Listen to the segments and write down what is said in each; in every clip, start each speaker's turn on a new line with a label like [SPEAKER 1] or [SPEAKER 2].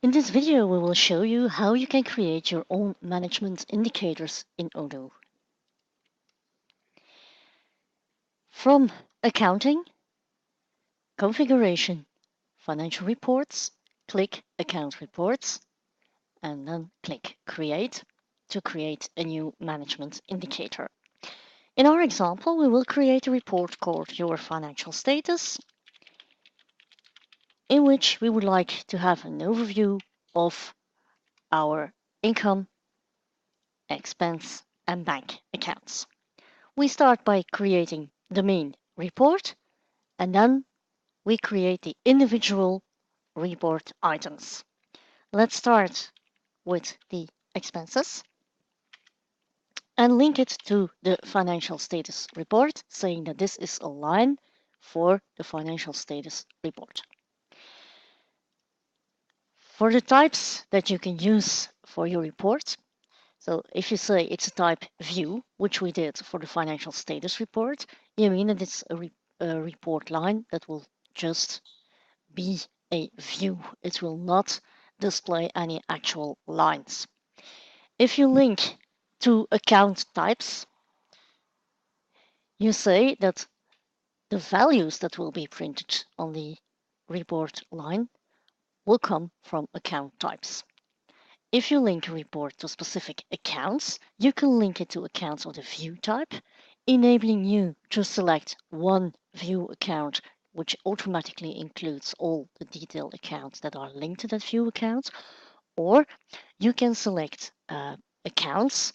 [SPEAKER 1] In this video, we will show you how you can create your own management indicators in Odoo. From Accounting, Configuration, Financial Reports, click Account Reports, and then click Create to create a new management indicator. In our example, we will create a report called Your Financial Status, in which we would like to have an overview of our income, expense, and bank accounts. We start by creating the main report, and then we create the individual report items. Let's start with the expenses and link it to the financial status report, saying that this is a line for the financial status report. For the types that you can use for your report, so if you say it's a type view, which we did for the financial status report, you mean that it's a report line that will just be a view. It will not display any actual lines. If you link to account types, you say that the values that will be printed on the report line will come from account types. If you link a report to specific accounts, you can link it to accounts of the view type, enabling you to select one view account, which automatically includes all the detailed accounts that are linked to that view account, or you can select accounts,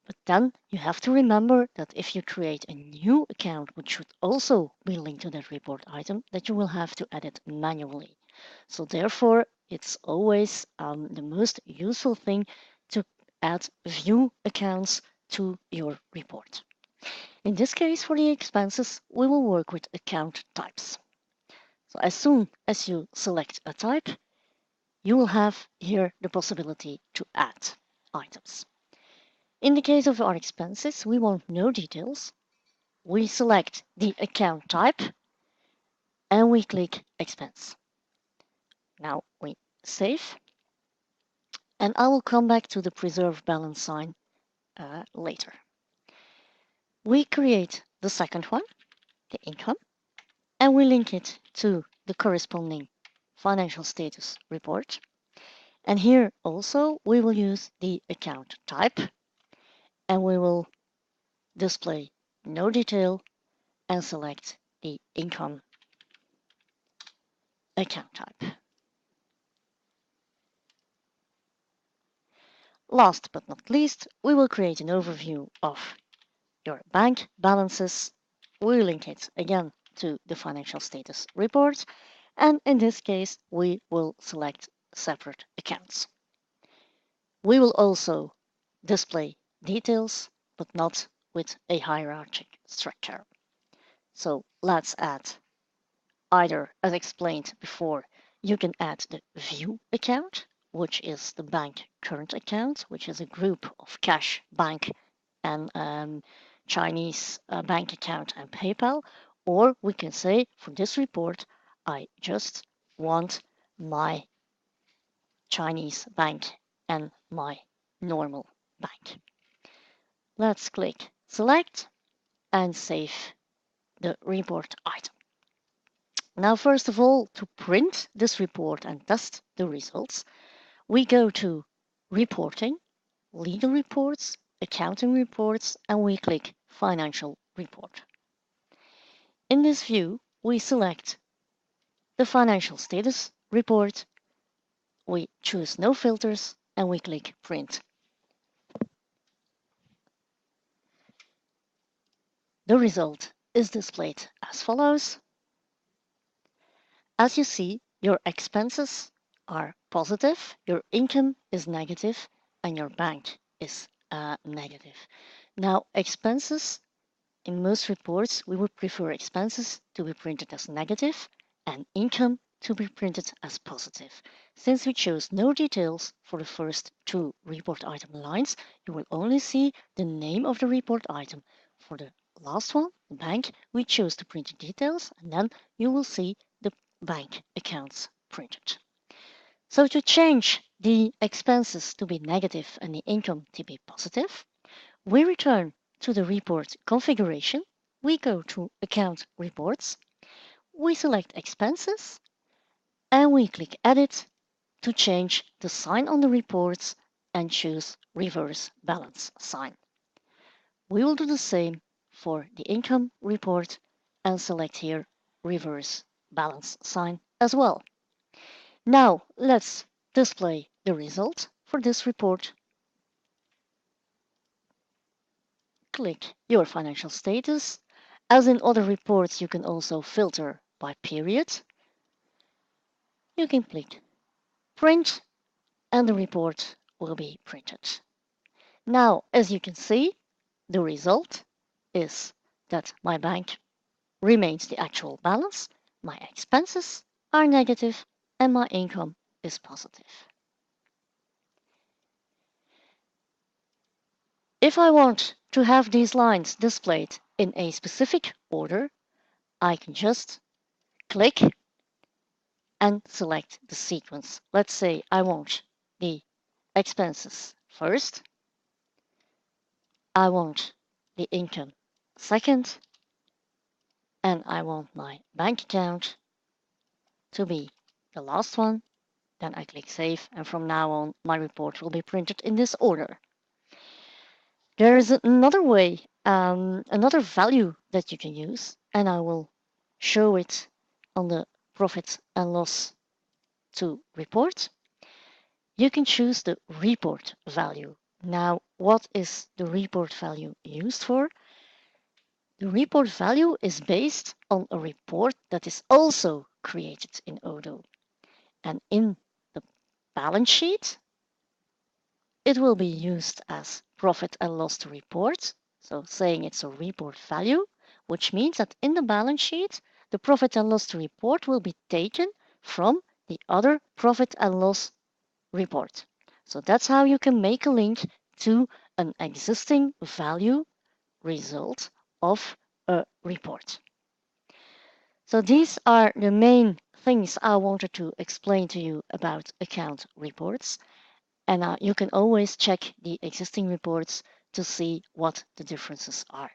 [SPEAKER 1] but then you have to remember that if you create a new account, which should also be linked to that report item, that you will have to edit manually. So therefore, it's always the most useful thing to add view accounts to your report. In this case, for the expenses, we will work with account types. So as soon as you select a type, you will have here the possibility to add items. In the case of our expenses, we want no details. We select the account type and we click expense. Now we save, and I will come back to the preserve balance sign later. We create the second one, the income, and we link it to the corresponding financial status report. And here also we will use the account type, and we will display no detail and select the income account type. Last but not least, we will create an overview of your bank balances. We link it again to the financial status report, and in this case, we will select separate accounts. We will also display details, but not with a hierarchic structure. So let's add either, as explained before, you can add the view account, which is the bank current account, which is a group of cash, bank, and Chinese bank account and PayPal. Or we can say, for this report, I just want my Chinese bank and my normal bank. Let's click select and save the report item. Now, first of all, to print this report and test the results, we go to Reporting, Legal Reports, Accounting Reports, and we click Financial Report. In this view, we select the Financial Status Report, we choose No Filters, and we click Print. The result is displayed as follows. As you see, your expenses are positive, your income is negative, and your bank is negative. Now, expenses, in most reports, we would prefer expenses to be printed as negative and income to be printed as positive. Since we chose no details for the first two report item lines, you will only see the name of the report item. For the last one, the bank, we chose to print the details, and then you will see the bank accounts printed. So to change the expenses to be negative and the income to be positive, we return to the report configuration. We go to Account Reports. We select Expenses and we click Edit to change the sign on the reports and choose Reverse Balance Sign. We will do the same for the income report and select here Reverse Balance Sign as well. Now let's display the result for this report. Click your financial status. As in other reports, you can also filter by period. You can click Print and the report will be printed. Now, as you can see, the result is that my bank remains the actual balance, my expenses are negative, and my income is positive. If I want to have these lines displayed in a specific order, I can just click and select the sequence. Let's say I want the expenses first, I want the income second, and I want my bank account to be the last one. Then I click Save, and from now on, my report will be printed in this order. There is another way, another value that you can use, and I will show it on the profit and loss to report. You can choose the report value. Now, what is the report value used for? The report value is based on a report that is also created in Odoo. And in the balance sheet, it will be used as profit and loss to report. So saying it's a report value, which means that in the balance sheet, the profit and loss to report will be taken from the other profit and loss report. So that's how you can make a link to an existing value result of a report. So these are the main things I wanted to explain to you about account reports. And you can always check the existing reports to see what the differences are.